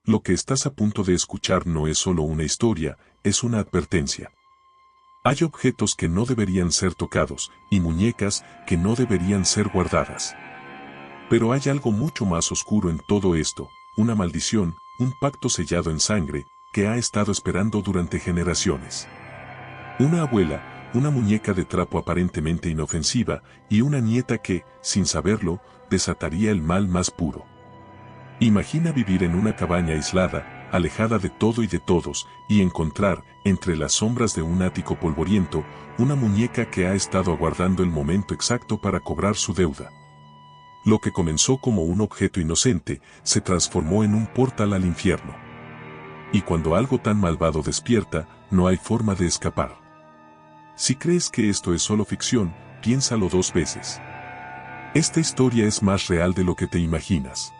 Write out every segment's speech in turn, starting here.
Lo que estás a punto de escuchar no es solo una historia, es una advertencia. Hay objetos que no deberían ser tocados, y muñecas que no deberían ser guardadas. Pero hay algo mucho más oscuro en todo esto, una maldición, un pacto sellado en sangre, que ha estado esperando durante generaciones. Una abuela, una muñeca de trapo aparentemente inofensiva, y una nieta que, sin saberlo, desataría el mal más puro. Imagina vivir en una cabaña aislada, alejada de todo y de todos, y encontrar, entre las sombras de un ático polvoriento, una muñeca que ha estado aguardando el momento exacto para cobrar su deuda. Lo que comenzó como un objeto inocente, se transformó en un portal al infierno. Y cuando algo tan malvado despierta, no hay forma de escapar. Si crees que esto es solo ficción, piénsalo 2 veces. Esta historia es más real de lo que te imaginas.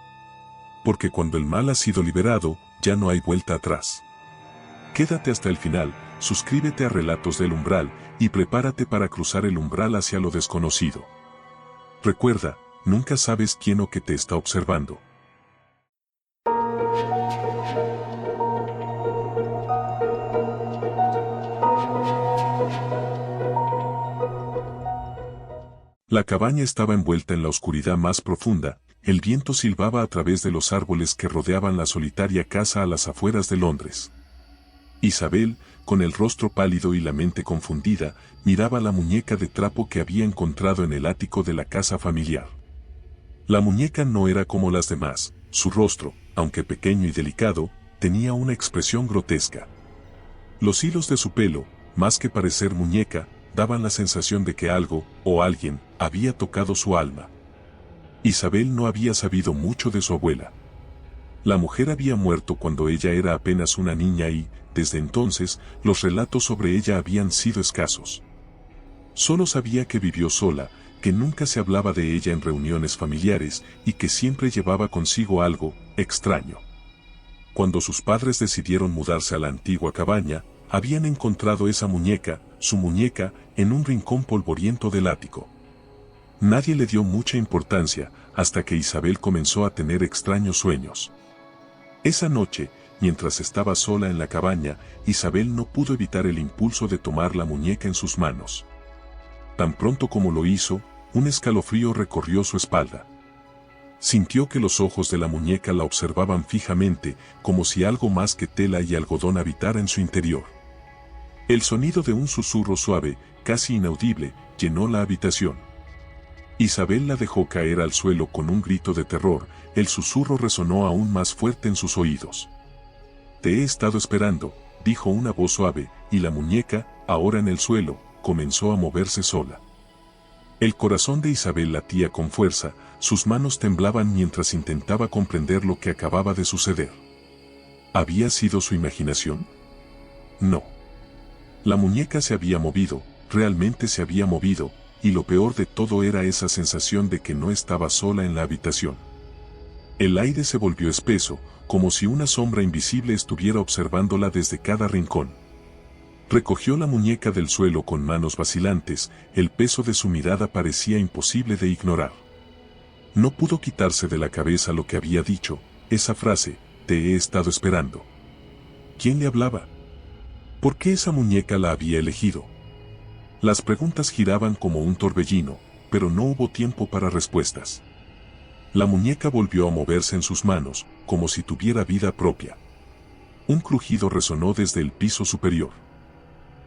Porque cuando el mal ha sido liberado, ya no hay vuelta atrás. Quédate hasta el final, suscríbete a Relatos del Umbral, y prepárate para cruzar el umbral hacia lo desconocido. Recuerda, nunca sabes quién o qué te está observando. La cabaña estaba envuelta en la oscuridad más profunda, el viento silbaba a través de los árboles que rodeaban la solitaria casa a las afueras de Londres. Isabel, con el rostro pálido y la mente confundida, miraba la muñeca de trapo que había encontrado en el ático de la casa familiar. La muñeca no era como las demás, su rostro, aunque pequeño y delicado, tenía una expresión grotesca. Los hilos de su pelo, más que parecer muñeca, daban la sensación de que algo, o alguien, había tocado su alma. Isabel no había sabido mucho de su abuela. La mujer había muerto cuando ella era apenas una niña y, desde entonces, los relatos sobre ella habían sido escasos. Solo sabía que vivió sola, que nunca se hablaba de ella en reuniones familiares y que siempre llevaba consigo algo extraño. Cuando sus padres decidieron mudarse a la antigua cabaña, habían encontrado esa muñeca, su muñeca, en un rincón polvoriento del ático. Nadie le dio mucha importancia, hasta que Isabel comenzó a tener extraños sueños. Esa noche, mientras estaba sola en la cabaña, Isabel no pudo evitar el impulso de tomar la muñeca en sus manos. Tan pronto como lo hizo, un escalofrío recorrió su espalda. Sintió que los ojos de la muñeca la observaban fijamente, como si algo más que tela y algodón habitara en su interior. El sonido de un susurro suave, casi inaudible, llenó la habitación. Isabel la dejó caer al suelo con un grito de terror, el susurro resonó aún más fuerte en sus oídos. «Te he estado esperando», dijo una voz suave, y la muñeca, ahora en el suelo, comenzó a moverse sola. El corazón de Isabel latía con fuerza, sus manos temblaban mientras intentaba comprender lo que acababa de suceder. ¿Había sido su imaginación? No. La muñeca se había movido, realmente se había movido, y lo peor de todo era esa sensación de que no estaba sola en la habitación. El aire se volvió espeso, como si una sombra invisible estuviera observándola desde cada rincón. Recogió la muñeca del suelo con manos vacilantes, el peso de su mirada parecía imposible de ignorar. No pudo quitarse de la cabeza lo que había dicho, esa frase, «te he estado esperando». ¿Quién le hablaba? ¿Por qué esa muñeca la había elegido? Las preguntas giraban como un torbellino, pero no hubo tiempo para respuestas. La muñeca volvió a moverse en sus manos, como si tuviera vida propia. Un crujido resonó desde el piso superior.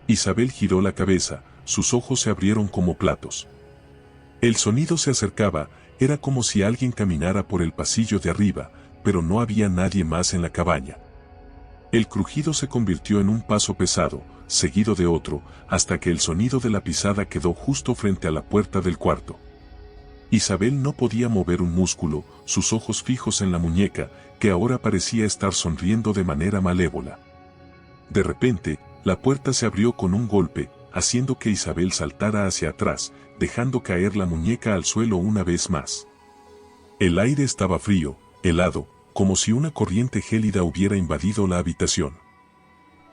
Isabel giró la cabeza, sus ojos se abrieron como platos. El sonido se acercaba, era como si alguien caminara por el pasillo de arriba, pero no había nadie más en la cabaña. El crujido se convirtió en un paso pesado, seguido de otro, hasta que el sonido de la pisada quedó justo frente a la puerta del cuarto. Isabel no podía mover un músculo, sus ojos fijos en la muñeca, que ahora parecía estar sonriendo de manera malévola. De repente, la puerta se abrió con un golpe, haciendo que Isabel saltara hacia atrás, dejando caer la muñeca al suelo una vez más. El aire estaba frío, helado, como si una corriente gélida hubiera invadido la habitación.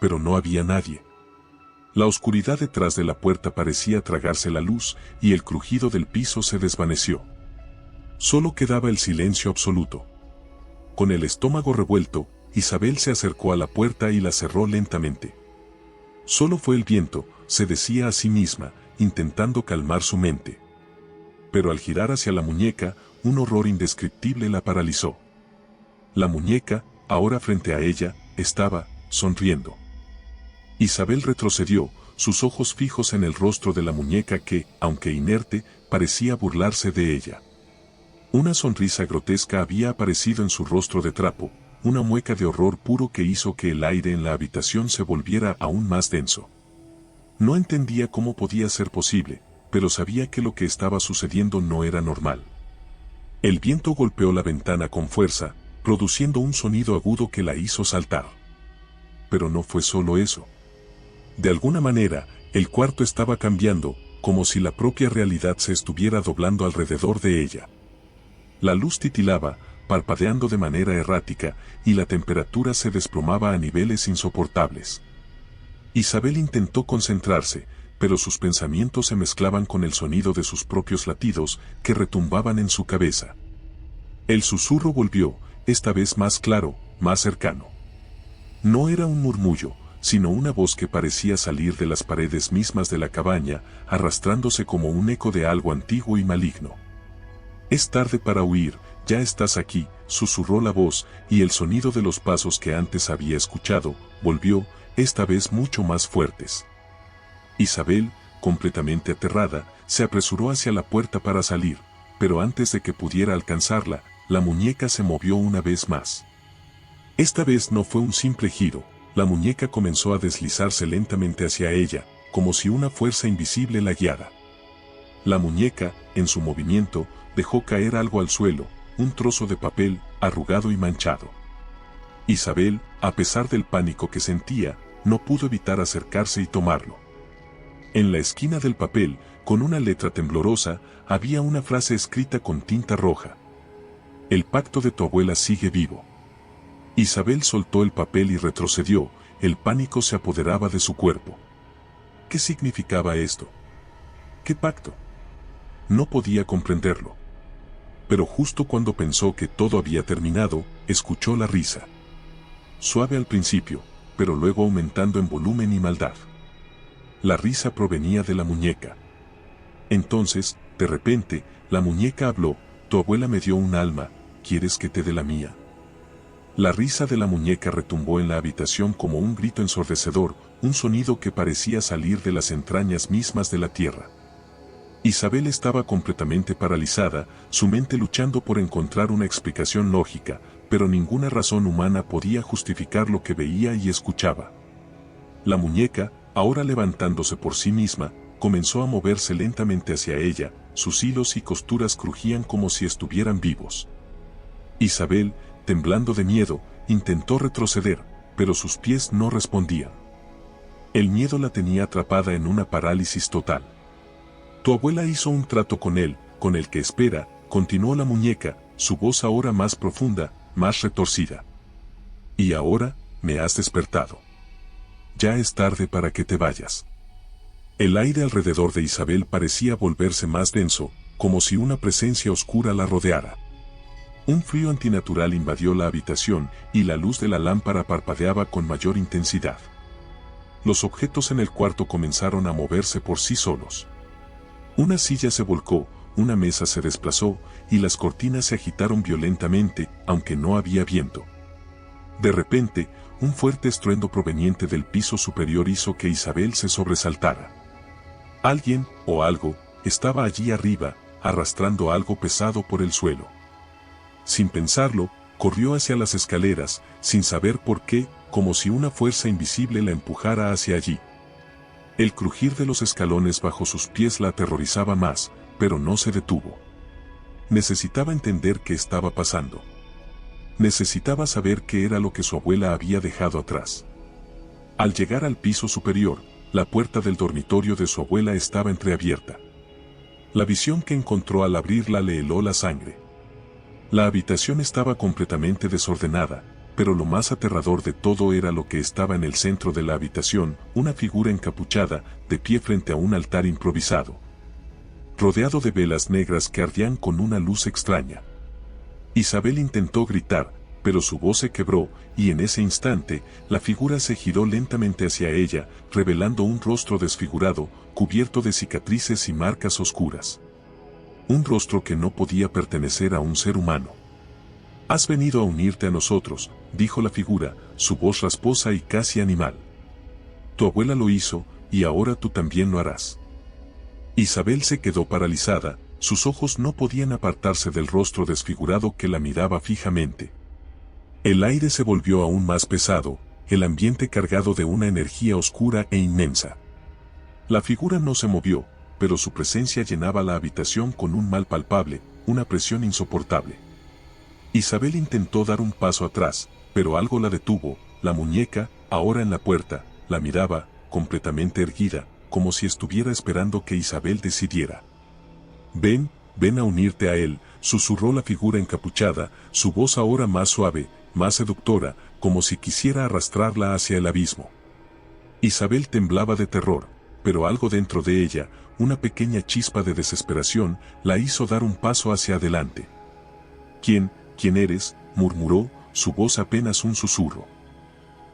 Pero no había nadie. La oscuridad detrás de la puerta parecía tragarse la luz, y el crujido del piso se desvaneció. Solo quedaba el silencio absoluto. Con el estómago revuelto, Isabel se acercó a la puerta y la cerró lentamente. Solo fue el viento, se decía a sí misma, intentando calmar su mente. Pero al girar hacia la muñeca, un horror indescriptible la paralizó. La muñeca, ahora frente a ella, estaba sonriendo. Isabel retrocedió, sus ojos fijos en el rostro de la muñeca que, aunque inerte, parecía burlarse de ella. Una sonrisa grotesca había aparecido en su rostro de trapo, una mueca de horror puro que hizo que el aire en la habitación se volviera aún más denso. No entendía cómo podía ser posible, pero sabía que lo que estaba sucediendo no era normal. El viento golpeó la ventana con fuerza, produciendo un sonido agudo que la hizo saltar. Pero no fue solo eso. De alguna manera, el cuarto estaba cambiando, como si la propia realidad se estuviera doblando alrededor de ella. La luz titilaba, parpadeando de manera errática, y la temperatura se desplomaba a niveles insoportables. Isabel intentó concentrarse, pero sus pensamientos se mezclaban con el sonido de sus propios latidos, que retumbaban en su cabeza. El susurro volvió, esta vez más claro, más cercano. No era un murmullo, sino una voz que parecía salir de las paredes mismas de la cabaña, arrastrándose como un eco de algo antiguo y maligno. «Es tarde para huir, ya estás aquí», susurró la voz, y el sonido de los pasos que antes había escuchado, volvió, esta vez mucho más fuertes. Isabel, completamente aterrada, se apresuró hacia la puerta para salir, pero antes de que pudiera alcanzarla, la muñeca se movió una vez más. Esta vez no fue un simple giro, la muñeca comenzó a deslizarse lentamente hacia ella, como si una fuerza invisible la guiara. La muñeca, en su movimiento, dejó caer algo al suelo, un trozo de papel, arrugado y manchado. Isabel, a pesar del pánico que sentía, no pudo evitar acercarse y tomarlo. En la esquina del papel, con una letra temblorosa, había una frase escrita con tinta roja. «El pacto de tu abuela sigue vivo». Isabel soltó el papel y retrocedió, el pánico se apoderaba de su cuerpo. ¿Qué significaba esto? ¿Qué pacto? No podía comprenderlo. Pero justo cuando pensó que todo había terminado, escuchó la risa. Suave al principio, pero luego aumentando en volumen y maldad. La risa provenía de la muñeca. Entonces, de repente, la muñeca habló: «Tu abuela me dio un alma, ¿quieres que te dé la mía?». La risa de la muñeca retumbó en la habitación como un grito ensordecedor, un sonido que parecía salir de las entrañas mismas de la tierra. Isabel estaba completamente paralizada, su mente luchando por encontrar una explicación lógica, pero ninguna razón humana podía justificar lo que veía y escuchaba. La muñeca, ahora levantándose por sí misma, comenzó a moverse lentamente hacia ella, sus hilos y costuras crujían como si estuvieran vivos. Isabel, temblando de miedo, intentó retroceder, pero sus pies no respondían. El miedo la tenía atrapada en una parálisis total. «Tu abuela hizo un trato con él, con el que espera», continuó la muñeca, su voz ahora más profunda, más retorcida. «Y ahora, me has despertado. Ya es tarde para que te vayas». El aire alrededor de Isabel parecía volverse más denso, como si una presencia oscura la rodeara. Un frío antinatural invadió la habitación, y la luz de la lámpara parpadeaba con mayor intensidad. Los objetos en el cuarto comenzaron a moverse por sí solos. Una silla se volcó, una mesa se desplazó, y las cortinas se agitaron violentamente, aunque no había viento. De repente, un fuerte estruendo proveniente del piso superior hizo que Isabel se sobresaltara. Alguien, o algo, estaba allí arriba, arrastrando algo pesado por el suelo. Sin pensarlo, corrió hacia las escaleras, sin saber por qué, como si una fuerza invisible la empujara hacia allí. El crujir de los escalones bajo sus pies la aterrorizaba más, pero no se detuvo. Necesitaba entender qué estaba pasando. Necesitaba saber qué era lo que su abuela había dejado atrás. Al llegar al piso superior, la puerta del dormitorio de su abuela estaba entreabierta. La visión que encontró al abrirla le heló la sangre. La habitación estaba completamente desordenada, pero lo más aterrador de todo era lo que estaba en el centro de la habitación, una figura encapuchada, de pie frente a un altar improvisado, rodeado de velas negras que ardían con una luz extraña. Isabel intentó gritar, pero su voz se quebró, y en ese instante, la figura se giró lentamente hacia ella, revelando un rostro desfigurado, cubierto de cicatrices y marcas oscuras. Un rostro que no podía pertenecer a un ser humano. «Has venido a unirte a nosotros», dijo la figura, su voz rasposa y casi animal. «Tu abuela lo hizo, y ahora tú también lo harás». Isabel se quedó paralizada, sus ojos no podían apartarse del rostro desfigurado que la miraba fijamente. El aire se volvió aún más pesado, el ambiente cargado de una energía oscura e inmensa. La figura no se movió, pero su presencia llenaba la habitación con un mal palpable, una presión insoportable. Isabel intentó dar un paso atrás, pero algo la detuvo. La muñeca, ahora en la puerta, la miraba, completamente erguida, como si estuviera esperando que Isabel decidiera. «Ven, ven a unirte a él», susurró la figura encapuchada, su voz ahora más suave, más seductora, como si quisiera arrastrarla hacia el abismo. Isabel temblaba de terror, pero algo dentro de ella, una pequeña chispa de desesperación, la hizo dar un paso hacia adelante. ¿Quién eres?», murmuró, su voz apenas un susurro.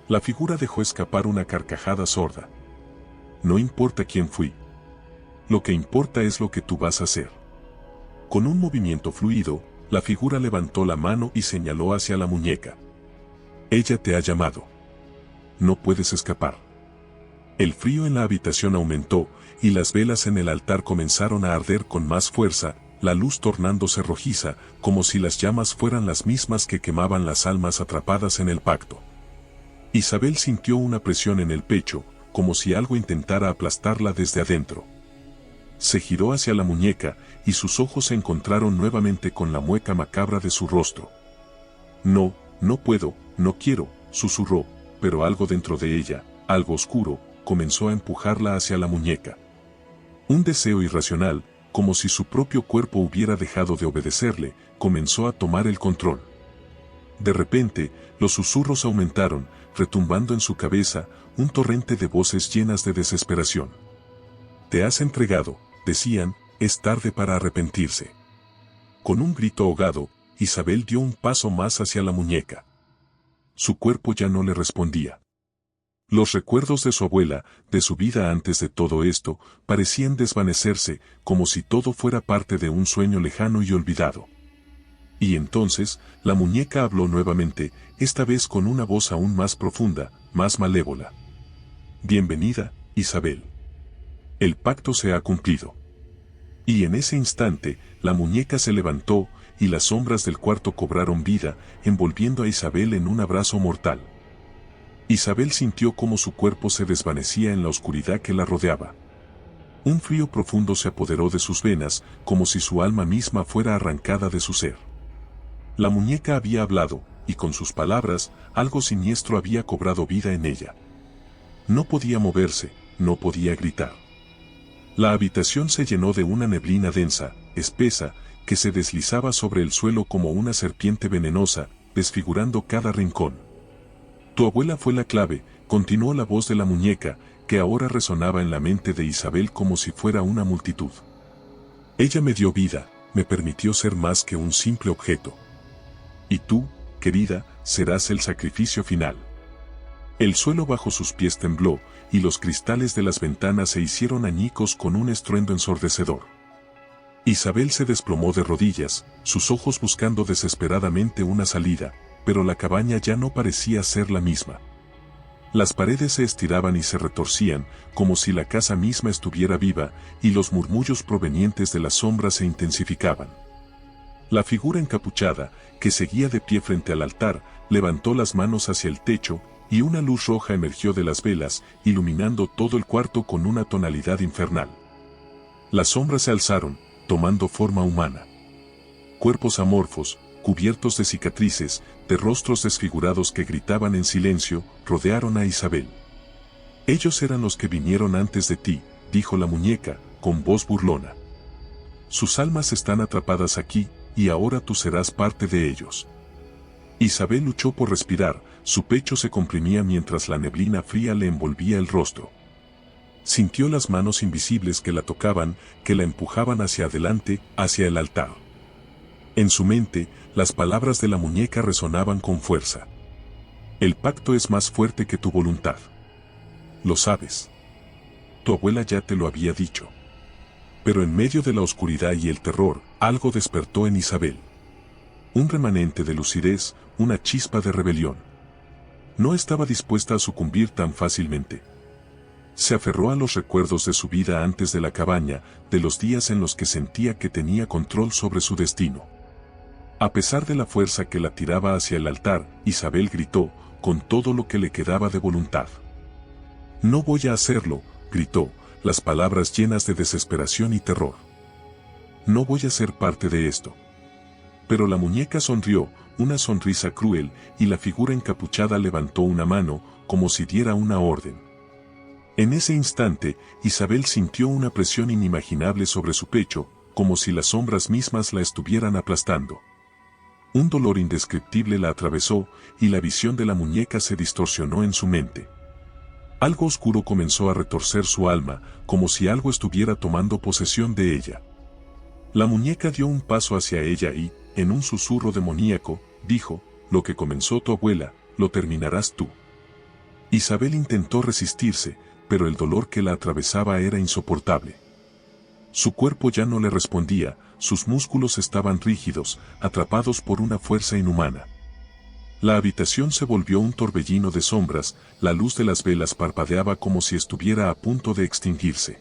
La figura dejó escapar una carcajada sorda. «No importa quién fui. Lo que importa es lo que tú vas a hacer». Con un movimiento fluido, la figura levantó la mano y señaló hacia la muñeca. «Ella te ha llamado. No puedes escapar». El frío en la habitación aumentó, y las velas en el altar comenzaron a arder con más fuerza, la luz tornándose rojiza, como si las llamas fueran las mismas que quemaban las almas atrapadas en el pacto. Isabel sintió una presión en el pecho, como si algo intentara aplastarla desde adentro. Se giró hacia la muñeca, y sus ojos se encontraron nuevamente con la mueca macabra de su rostro. «No, no puedo, no quiero», susurró, pero algo dentro de ella, algo oscuro, comenzó a empujarla hacia la muñeca. Un deseo irracional, como si su propio cuerpo hubiera dejado de obedecerle, comenzó a tomar el control. De repente, los susurros aumentaron, retumbando en su cabeza, un torrente de voces llenas de desesperación. «Te has entregado», decían, «es tarde para arrepentirse». Con un grito ahogado, Isabel dio un paso más hacia la muñeca. Su cuerpo ya no le respondía. Los recuerdos de su abuela, de su vida antes de todo esto, parecían desvanecerse, como si todo fuera parte de un sueño lejano y olvidado. Y entonces, la muñeca habló nuevamente, esta vez con una voz aún más profunda, más malévola. «Bienvenida, Isabel. El pacto se ha cumplido». Y en ese instante, la muñeca se levantó, y las sombras del cuarto cobraron vida, envolviendo a Isabel en un abrazo mortal. Isabel sintió cómo su cuerpo se desvanecía en la oscuridad que la rodeaba. Un frío profundo se apoderó de sus venas, como si su alma misma fuera arrancada de su ser. La muñeca había hablado, y con sus palabras, algo siniestro había cobrado vida en ella. No podía moverse, no podía gritar. La habitación se llenó de una neblina densa, espesa, que se deslizaba sobre el suelo como una serpiente venenosa, desfigurando cada rincón. «Tu abuela fue la clave», continuó la voz de la muñeca, que ahora resonaba en la mente de Isabel como si fuera una multitud. «Ella me dio vida, me permitió ser más que un simple objeto. Y tú, querida, serás el sacrificio final». El suelo bajo sus pies tembló, y los cristales de las ventanas se hicieron añicos con un estruendo ensordecedor. Isabel se desplomó de rodillas, sus ojos buscando desesperadamente una salida, pero la cabaña ya no parecía ser la misma. Las paredes se estiraban y se retorcían, como si la casa misma estuviera viva, y los murmullos provenientes de las sombras se intensificaban. La figura encapuchada, que seguía de pie frente al altar, levantó las manos hacia el techo, y una luz roja emergió de las velas, iluminando todo el cuarto con una tonalidad infernal. Las sombras se alzaron, tomando forma humana. Cuerpos amorfos, cubiertos de cicatrices, de rostros desfigurados que gritaban en silencio, rodearon a Isabel. «Ellos eran los que vinieron antes de ti», dijo la muñeca, con voz burlona. «Sus almas están atrapadas aquí, y ahora tú serás parte de ellos». Isabel luchó por respirar, su pecho se comprimía mientras la neblina fría le envolvía el rostro. Sintió las manos invisibles que la tocaban, que la empujaban hacia adelante, hacia el altar. En su mente, las palabras de la muñeca resonaban con fuerza. El pacto es más fuerte que tu voluntad. Lo sabes. Tu abuela ya te lo había dicho. Pero en medio de la oscuridad y el terror, algo despertó en Isabel. Un remanente de lucidez, una chispa de rebelión. No estaba dispuesta a sucumbir tan fácilmente. Se aferró a los recuerdos de su vida antes de la cabaña, de los días en los que sentía que tenía control sobre su destino. A pesar de la fuerza que la tiraba hacia el altar, Isabel gritó, con todo lo que le quedaba de voluntad. «No voy a hacerlo», gritó, las palabras llenas de desesperación y terror. «No voy a ser parte de esto». Pero la muñeca sonrió, una sonrisa cruel, y la figura encapuchada levantó una mano, como si diera una orden. En ese instante, Isabel sintió una presión inimaginable sobre su pecho, como si las sombras mismas la estuvieran aplastando. Un dolor indescriptible la atravesó, y la visión de la muñeca se distorsionó en su mente. Algo oscuro comenzó a retorcer su alma, como si algo estuviera tomando posesión de ella. La muñeca dio un paso hacia ella y, en un susurro demoníaco, dijo, «Lo que comenzó tu abuela, lo terminarás tú». Isabel intentó resistirse, pero el dolor que la atravesaba era insoportable. Su cuerpo ya no le respondía, sus músculos estaban rígidos, atrapados por una fuerza inhumana. La habitación se volvió un torbellino de sombras, la luz de las velas parpadeaba como si estuviera a punto de extinguirse.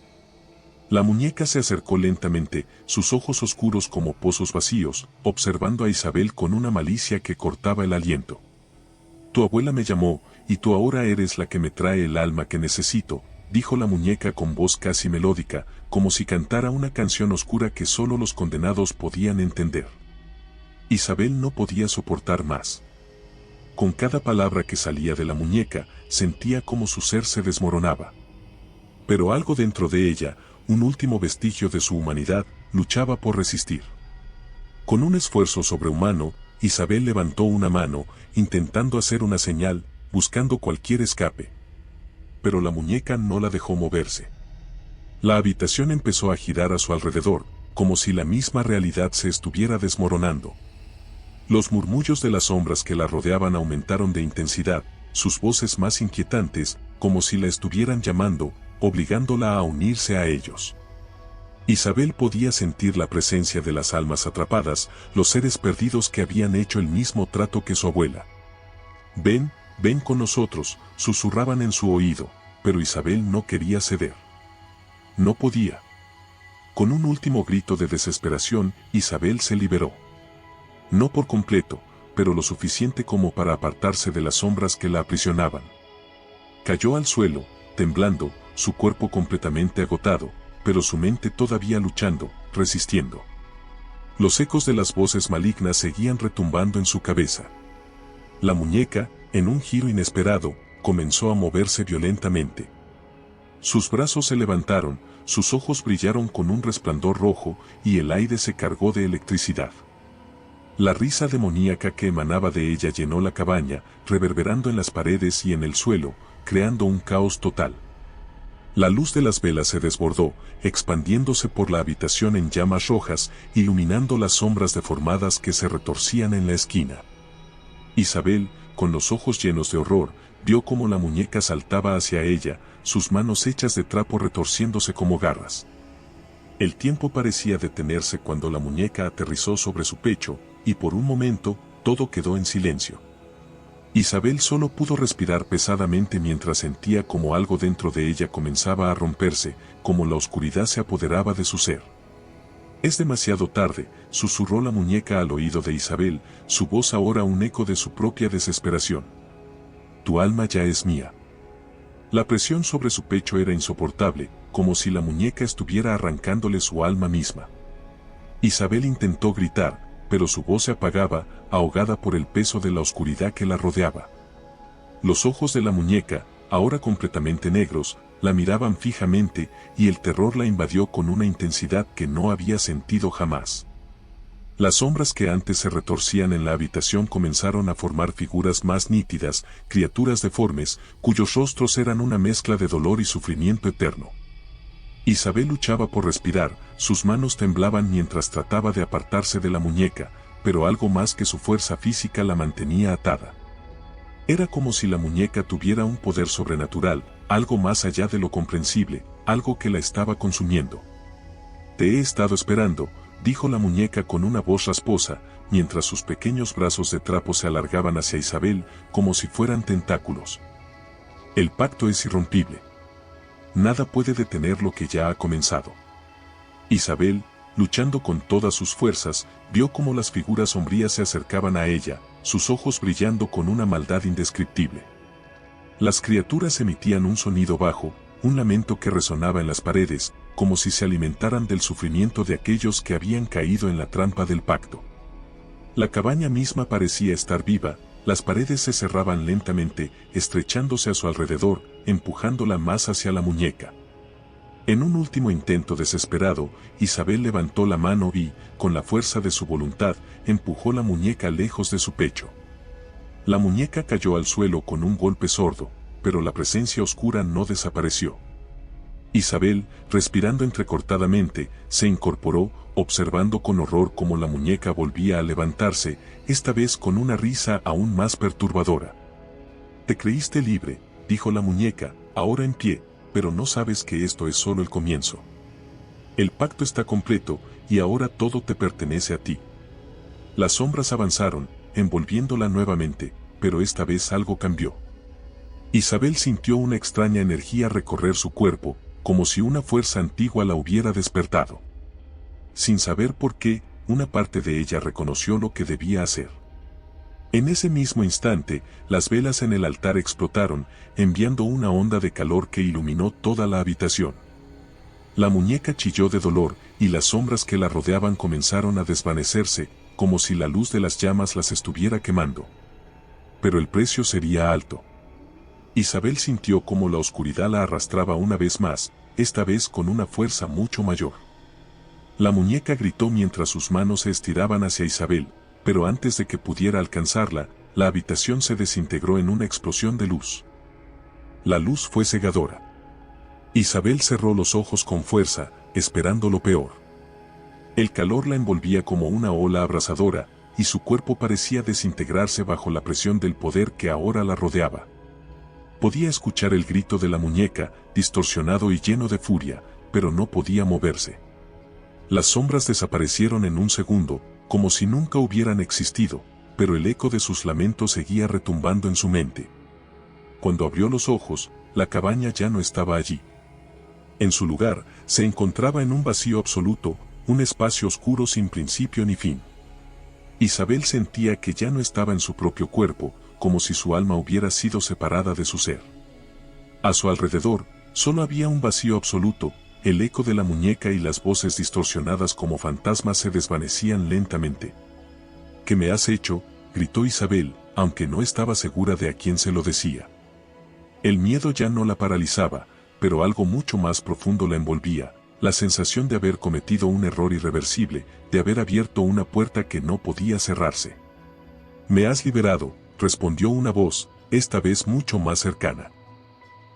La muñeca se acercó lentamente, sus ojos oscuros como pozos vacíos, observando a Isabel con una malicia que cortaba el aliento. «Tu abuela me llamó, y tú ahora eres la que me trae el alma que necesito», dijo la muñeca con voz casi melódica, como si cantara una canción oscura que solo los condenados podían entender. Isabel no podía soportar más. Con cada palabra que salía de la muñeca, sentía como su ser se desmoronaba. Pero algo dentro de ella, un último vestigio de su humanidad, luchaba por resistir. Con un esfuerzo sobrehumano, Isabel levantó una mano, intentando hacer una señal, buscando cualquier escape. Pero la muñeca no la dejó moverse. La habitación empezó a girar a su alrededor, como si la misma realidad se estuviera desmoronando. Los murmullos de las sombras que la rodeaban aumentaron de intensidad, sus voces más inquietantes, como si la estuvieran llamando, obligándola a unirse a ellos. Isabel podía sentir la presencia de las almas atrapadas, los seres perdidos que habían hecho el mismo trato que su abuela. «Ven, ven con nosotros», susurraban en su oído, pero Isabel no quería ceder. No podía. Con un último grito de desesperación, Isabel se liberó. No por completo, pero lo suficiente como para apartarse de las sombras que la aprisionaban. Cayó al suelo, temblando, su cuerpo completamente agotado, pero su mente todavía luchando, resistiendo. Los ecos de las voces malignas seguían retumbando en su cabeza. La muñeca, en un giro inesperado, comenzó a moverse violentamente. Sus brazos se levantaron, sus ojos brillaron con un resplandor rojo, y el aire se cargó de electricidad. La risa demoníaca que emanaba de ella llenó la cabaña, reverberando en las paredes y en el suelo, creando un caos total. La luz de las velas se desbordó, expandiéndose por la habitación en llamas rojas, iluminando las sombras deformadas que se retorcían en la esquina. Isabel, con los ojos llenos de horror, vio cómo la muñeca saltaba hacia ella, sus manos hechas de trapo retorciéndose como garras. El tiempo parecía detenerse cuando la muñeca aterrizó sobre su pecho, y por un momento, todo quedó en silencio. Isabel solo pudo respirar pesadamente mientras sentía como algo dentro de ella comenzaba a romperse, como la oscuridad se apoderaba de su ser. «Es demasiado tarde», susurró la muñeca al oído de Isabel, su voz ahora un eco de su propia desesperación. «Tu alma ya es mía». La presión sobre su pecho era insoportable, como si la muñeca estuviera arrancándole su alma misma. Isabel intentó gritar, pero su voz se apagaba, ahogada por el peso de la oscuridad que la rodeaba. Los ojos de la muñeca, ahora completamente negros, la miraban fijamente, y el terror la invadió con una intensidad que no había sentido jamás. Las sombras que antes se retorcían en la habitación comenzaron a formar figuras más nítidas, criaturas deformes, cuyos rostros eran una mezcla de dolor y sufrimiento eterno. Isabel luchaba por respirar, sus manos temblaban mientras trataba de apartarse de la muñeca, pero algo más que su fuerza física la mantenía atada. Era como si la muñeca tuviera un poder sobrenatural, algo más allá de lo comprensible, algo que la estaba consumiendo. «Te he estado esperando», dijo la muñeca con una voz rasposa, mientras sus pequeños brazos de trapo se alargaban hacia Isabel como si fueran tentáculos. «El pacto es irrompible. Nada puede detener lo que ya ha comenzado». Isabel, luchando con todas sus fuerzas, vio cómo las figuras sombrías se acercaban a ella, sus ojos brillando con una maldad indescriptible. Las criaturas emitían un sonido bajo, un lamento que resonaba en las paredes, como si se alimentaran del sufrimiento de aquellos que habían caído en la trampa del pacto. La cabaña misma parecía estar viva, las paredes se cerraban lentamente, estrechándose a su alrededor, empujándola más hacia la muñeca. En un último intento desesperado, Isabel levantó la mano y, con la fuerza de su voluntad, empujó la muñeca lejos de su pecho. La muñeca cayó al suelo con un golpe sordo, pero la presencia oscura no desapareció. Isabel, respirando entrecortadamente, se incorporó, observando con horror cómo la muñeca volvía a levantarse, esta vez con una risa aún más perturbadora. «Te creíste libre», dijo la muñeca, ahora en pie, «pero no sabes que esto es solo el comienzo. El pacto está completo, y ahora todo te pertenece a ti». Las sombras avanzaron, envolviéndola nuevamente, pero esta vez algo cambió. Isabel sintió una extraña energía recorrer su cuerpo, como si una fuerza antigua la hubiera despertado. Sin saber por qué, una parte de ella reconoció lo que debía hacer. En ese mismo instante, las velas en el altar explotaron, enviando una onda de calor que iluminó toda la habitación. La muñeca chilló de dolor, y las sombras que la rodeaban comenzaron a desvanecerse, como si la luz de las llamas las estuviera quemando. Pero el precio sería alto. Isabel sintió cómo la oscuridad la arrastraba una vez más, esta vez con una fuerza mucho mayor. La muñeca gritó mientras sus manos se estiraban hacia Isabel, pero antes de que pudiera alcanzarla, la habitación se desintegró en una explosión de luz. La luz fue cegadora. Isabel cerró los ojos con fuerza, esperando lo peor. El calor la envolvía como una ola abrasadora, y su cuerpo parecía desintegrarse bajo la presión del poder que ahora la rodeaba. Podía escuchar el grito de la muñeca, distorsionado y lleno de furia, pero no podía moverse. Las sombras desaparecieron en un segundo, como si nunca hubieran existido, pero el eco de sus lamentos seguía retumbando en su mente. Cuando abrió los ojos, la cabaña ya no estaba allí. En su lugar, se encontraba en un vacío absoluto, un espacio oscuro sin principio ni fin. Isabel sentía que ya no estaba en su propio cuerpo, como si su alma hubiera sido separada de su ser. A su alrededor, solo había un vacío absoluto, el eco de la muñeca y las voces distorsionadas como fantasmas se desvanecían lentamente. «¿Qué me has hecho?», gritó Isabel, aunque no estaba segura de a quién se lo decía. El miedo ya no la paralizaba, pero algo mucho más profundo la envolvía, la sensación de haber cometido un error irreversible, de haber abierto una puerta que no podía cerrarse. «Me has liberado», respondió una voz, esta vez mucho más cercana.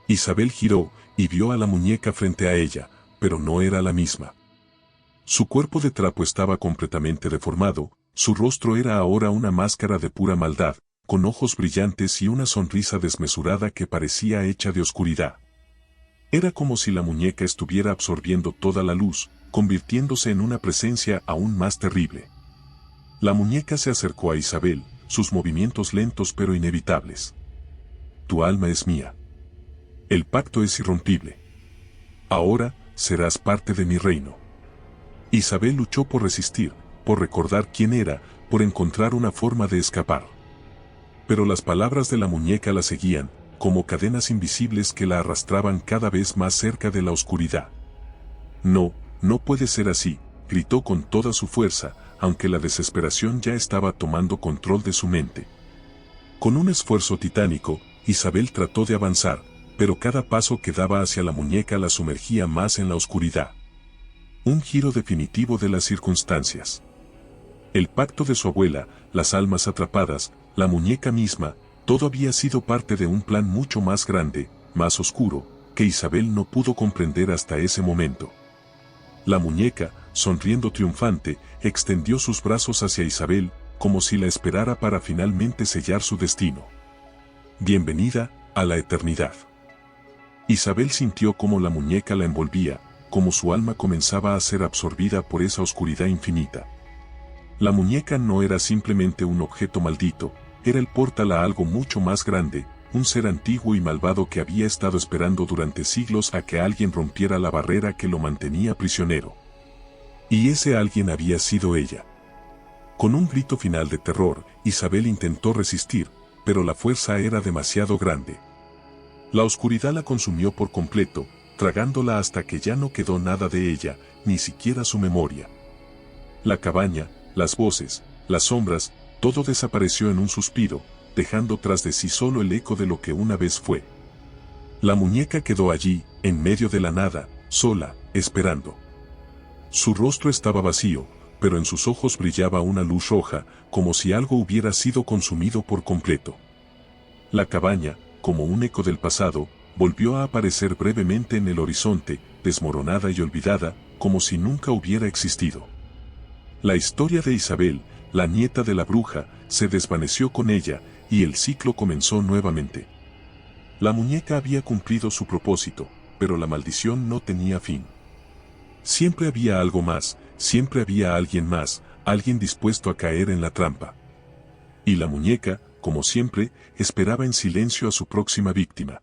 Isabel giró, y vio a la muñeca frente a ella, pero no era la misma. Su cuerpo de trapo estaba completamente deformado, su rostro era ahora una máscara de pura maldad, con ojos brillantes y una sonrisa desmesurada que parecía hecha de oscuridad. Era como si la muñeca estuviera absorbiendo toda la luz, convirtiéndose en una presencia aún más terrible. La muñeca se acercó a Isabel, sus movimientos lentos pero inevitables. «Tu alma es mía. El pacto es irrompible. Ahora, serás parte de mi reino». Isabel luchó por resistir, por recordar quién era, por encontrar una forma de escapar. Pero las palabras de la muñeca la seguían, como cadenas invisibles que la arrastraban cada vez más cerca de la oscuridad. «No, no puede ser así», gritó con toda su fuerza, aunque la desesperación ya estaba tomando control de su mente. Con un esfuerzo titánico, Isabel trató de avanzar, pero cada paso que daba hacia la muñeca la sumergía más en la oscuridad. Un giro definitivo de las circunstancias. El pacto de su abuela, las almas atrapadas, la muñeca misma, todo había sido parte de un plan mucho más grande, más oscuro, que Isabel no pudo comprender hasta ese momento. La muñeca, sonriendo triunfante, extendió sus brazos hacia Isabel, como si la esperara para finalmente sellar su destino. Bienvenida a la eternidad. Isabel sintió cómo la muñeca la envolvía, como su alma comenzaba a ser absorbida por esa oscuridad infinita. La muñeca no era simplemente un objeto maldito, era el portal a algo mucho más grande, un ser antiguo y malvado que había estado esperando durante siglos a que alguien rompiera la barrera que lo mantenía prisionero. Y ese alguien había sido ella. Con un grito final de terror, Isabel intentó resistir, pero la fuerza era demasiado grande. La oscuridad la consumió por completo, tragándola hasta que ya no quedó nada de ella, ni siquiera su memoria. La cabaña, las voces, las sombras, todo desapareció en un suspiro, dejando tras de sí solo el eco de lo que una vez fue. La muñeca quedó allí, en medio de la nada, sola, esperando. Su rostro estaba vacío, pero en sus ojos brillaba una luz roja, como si algo hubiera sido consumido por completo. La cabaña, como un eco del pasado, volvió a aparecer brevemente en el horizonte, desmoronada y olvidada, como si nunca hubiera existido. La historia de Isabel, la nieta de la bruja, se desvaneció con ella, y el ciclo comenzó nuevamente. La muñeca había cumplido su propósito, pero la maldición no tenía fin. Siempre había algo más, siempre había alguien más, alguien dispuesto a caer en la trampa. Y la muñeca, como siempre, esperaba en silencio a su próxima víctima.